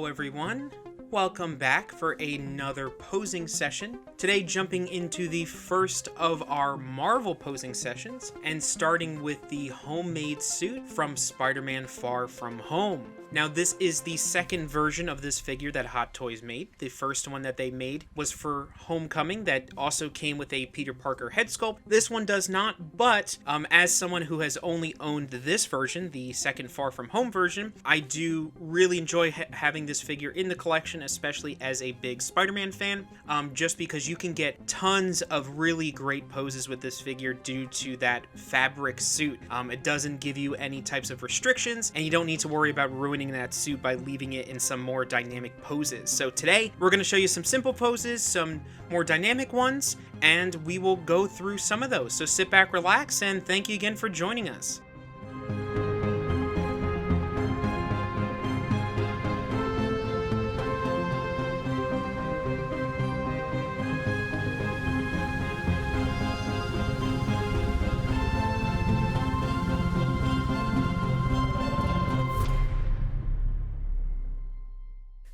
Hello everyone, welcome back for another posing session. Today jumping into the first of our Marvel posing sessions and starting with the homemade suit from Spider-Man Far From Home. Now this is the second version of this figure that Hot Toys made. The first one that they made was for Homecoming that also came with a Peter Parker head sculpt. This one does not, but as someone who has only owned this version, the second Far From Home version, I do really enjoy having this figure in the collection, especially as a big Spider-Man fan, just because you can get tons of really great poses with this figure due to that fabric suit. It doesn't give you any types of restrictions, and you don't need to worry about ruining that suit by leaving it in some more dynamic poses. So today we're going to show you some simple poses, some more dynamic ones, and we will go through some of those. So sit back, relax, and thank you again for joining us.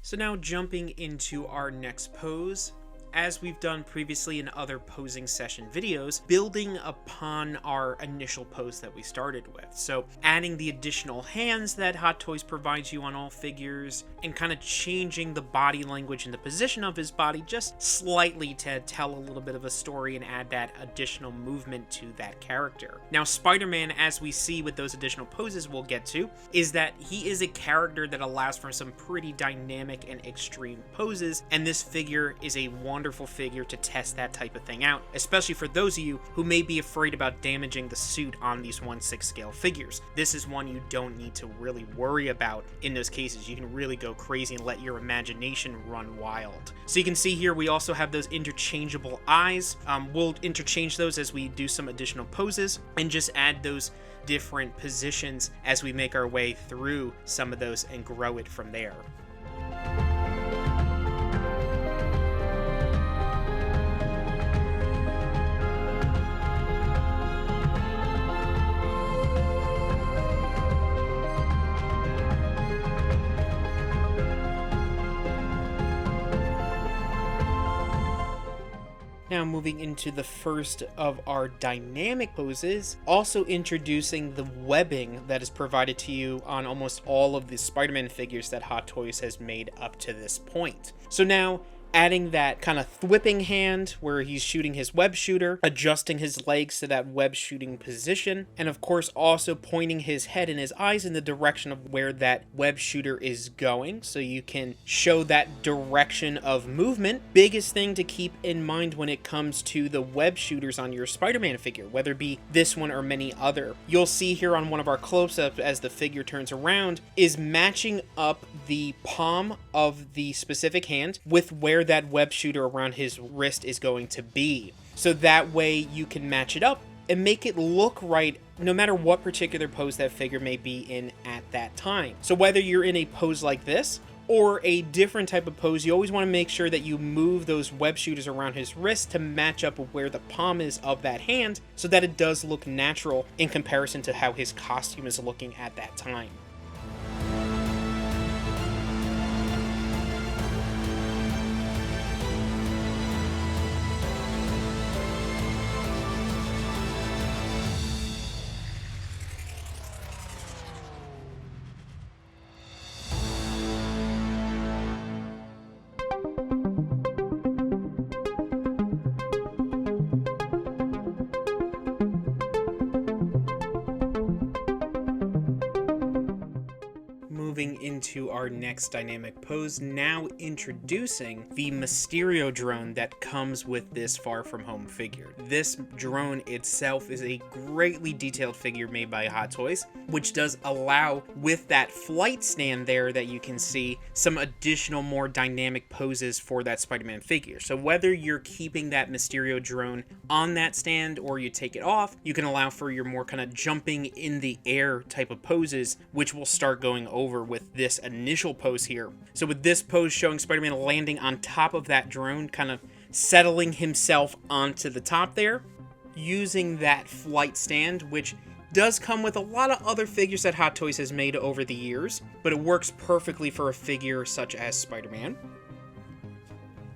So now jumping into our next pose, as we've done previously in other posing session videos, building upon our initial pose that we started with. So adding the additional hands that Hot Toys provides you on all figures, and kind of changing the body language and the position of his body just slightly to tell a little bit of a story and add that additional movement to that character. Now Spider-Man, as we see with those additional poses we'll get to, is that he is a character that allows for some pretty dynamic and extreme poses, and this figure is a wonderful figure to test that type of thing out, especially for those of you who may be afraid about damaging the suit on these 1/6 scale figures. This is one you don't need to really worry about in those cases. You can really go crazy and let your imagination run wild. So you can see here we also have those interchangeable eyes. We'll interchange those as we do some additional poses and just add those different positions as we make our way through some of those and grow it from there. Now moving into the first of our dynamic poses, also introducing the webbing that is provided to you on almost all of the Spider-Man figures that Hot Toys has made up to this point. So now adding that kind of thwipping hand where he's shooting his web shooter, adjusting his legs to that web shooting position, and of course also pointing his head and his eyes in the direction of where that web shooter is going, so you can show that direction of movement. Biggest thing to keep in mind when it comes to the web shooters on your Spider-Man figure, whether it be this one or many other. You'll see here on one of our close-ups as the figure turns around, is matching up the palm of the specific hand with where that web shooter around his wrist is going to be. So that way you can match it up and make it look right no matter what particular pose that figure may be in at that time. So whether you're in a pose like this or a different type of pose, you always want to make sure that you move those web shooters around his wrist to match up with where the palm is of that hand so that it does look natural in comparison to how his costume is looking at that time. Moving into our next dynamic pose, now introducing the Mysterio drone that comes with this Far From Home figure. This drone itself is a greatly detailed figure made by Hot Toys, which does allow, with that flight stand there that you can see, some additional more dynamic poses for that Spider-Man figure. So whether you're keeping that Mysterio drone on that stand or you take it off, you can allow for your more kind of jumping in the air type of poses, which we'll start going over with this initial pose here. So with this pose showing Spider-Man landing on top of that drone, kind of settling himself onto the top there, using that flight stand, which does come with a lot of other figures that Hot Toys has made over the years, but it works perfectly for a figure such as Spider-Man.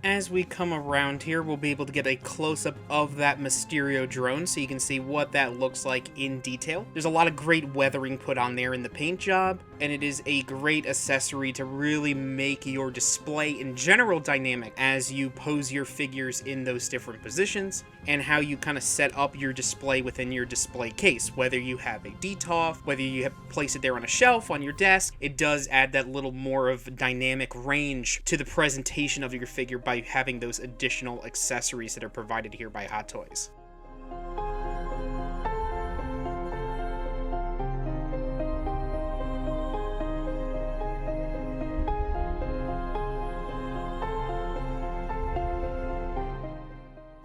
As we come around here, we'll be able to get a close-up of that Mysterio drone so you can see what that looks like in detail. There's a lot of great weathering put on there in the paint job, and it is a great accessory to really make your display in general dynamic as you pose your figures in those different positions, and how you kind of set up your display within your display case. Whether you have a DTOF, whether you place it there on a shelf, on your desk, it does add that little more of dynamic range to the presentation of your figure by having those additional accessories that are provided here by Hot Toys.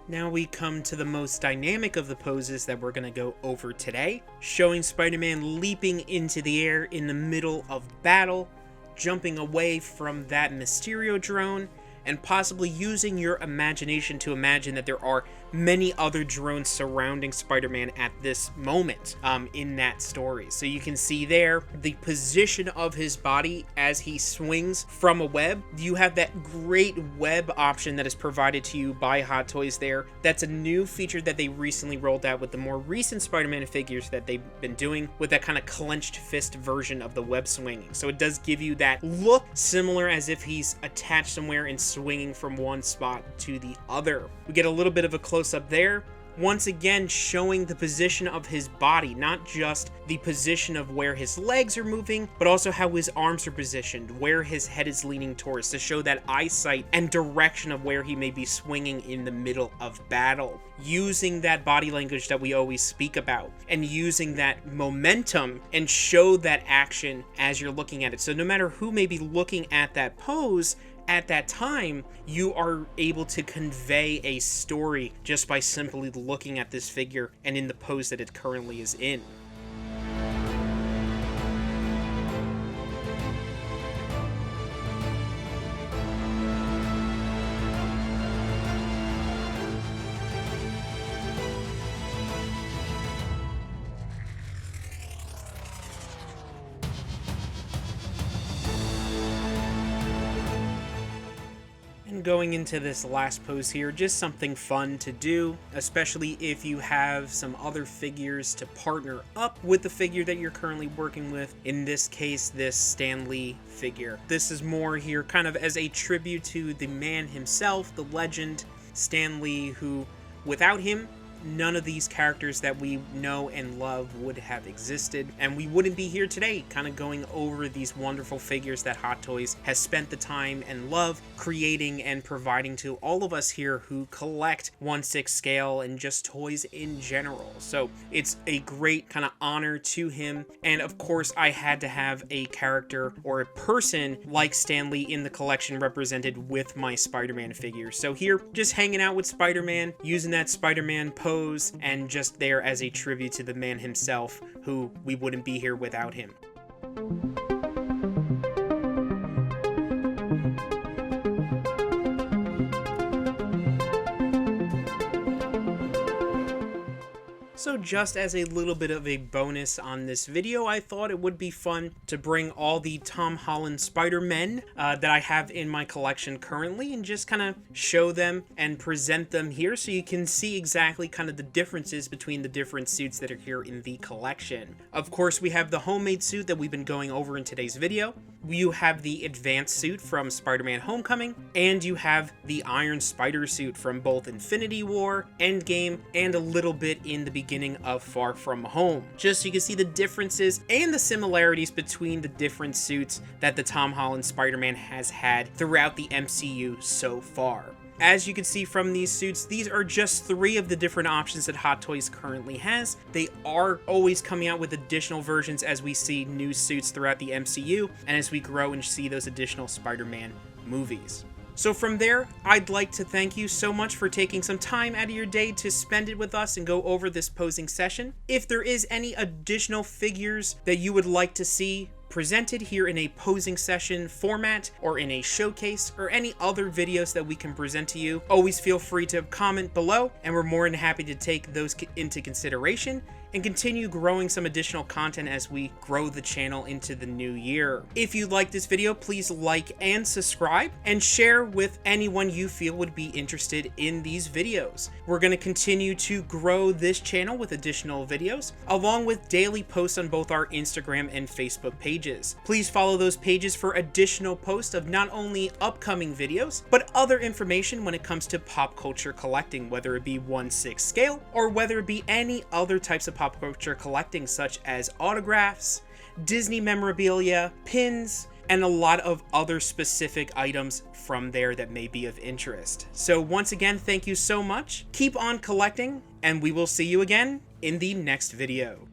Now we come to the most dynamic of the poses that we're going to go over today, showing Spider-Man leaping into the air in the middle of battle, jumping away from that Mysterio drone, and possibly using your imagination to imagine that there are many other drones surrounding Spider-Man at this moment in that story. So you can see there the position of his body as he swings from a web. You have that great web option that is provided to you by Hot Toys there. That's a new feature that they recently rolled out with the more recent Spider-Man figures that they've been doing, with that kind of clenched fist version of the web swinging. So it does give you that look similar as if he's attached somewhere and swinging from one spot to the other. We get a little bit of a close-up there, once again showing the position of his body, not just the position of where his legs are moving, but also how his arms are positioned, where his head is leaning towards, to show that eyesight and direction of where he may be swinging in the middle of battle. Using that body language that we always speak about, and using that momentum and show that action as you're looking at it. So no matter who may be looking at that pose at that time, you are able to convey a story just by simply looking at this figure and in the pose that it currently is in. Going into this last pose here, just something fun to do, especially if you have some other figures to partner up with the figure that you're currently working with. In this case, this Stan Lee figure. This is more here kind of as a tribute to the man himself, the legend, Stan Lee, who without him, none of these characters that we know and love would have existed, and we wouldn't be here today kind of going over these wonderful figures that Hot Toys has spent the time and love creating and providing to all of us here who collect 1/6 scale and just toys in general. So it's a great kind of honor to him, and of course I had to have a character or a person like Stan Lee in the collection represented with my Spider-Man figure. So here, just hanging out with Spider-Man, using that Spider-Man pose, and just there as a tribute to the man himself, who we wouldn't be here without him. So just as a little bit of a bonus on this video, I thought it would be fun to bring all the Tom Holland Spider-Men that I have in my collection currently and just kind of show them and present them here so you can see exactly kind of the differences between the different suits that are here in the collection. Of course, we have the homemade suit that we've been going over in today's video. You have the advanced suit from Spider-Man Homecoming, and you have the Iron Spider suit from both Infinity War, Endgame, and a little bit in the beginning of Far From Home. Just so you can see the differences and the similarities between the different suits that the Tom Holland Spider-Man has had throughout the MCU so far. As you can see from these suits, these are just 3 of the different options that Hot Toys currently has. They are always coming out with additional versions as we see new suits throughout the MCU and as we grow and see those additional Spider-Man movies. So from there, I'd like to thank you so much for taking some time out of your day to spend it with us and go over this posing session. If there is any additional figures that you would like to see presented here in a posing session format or in a showcase or any other videos that we can present to you, always feel free to comment below and we're more than happy to take those into consideration and continue growing some additional content as we grow the channel into the new year. If you like this video, please like and subscribe, and share with anyone you feel would be interested in these videos. We're going to continue to grow this channel with additional videos, along with daily posts on both our Instagram and Facebook pages. Please follow those pages for additional posts of not only upcoming videos, but other information when it comes to pop culture collecting, whether it be 1/6 scale or whether it be any other types of pop culture collecting, such as autographs, Disney memorabilia, pins, and a lot of other specific items from there that may be of interest. So once again, thank you so much. Keep on collecting, and we will see you again in the next video.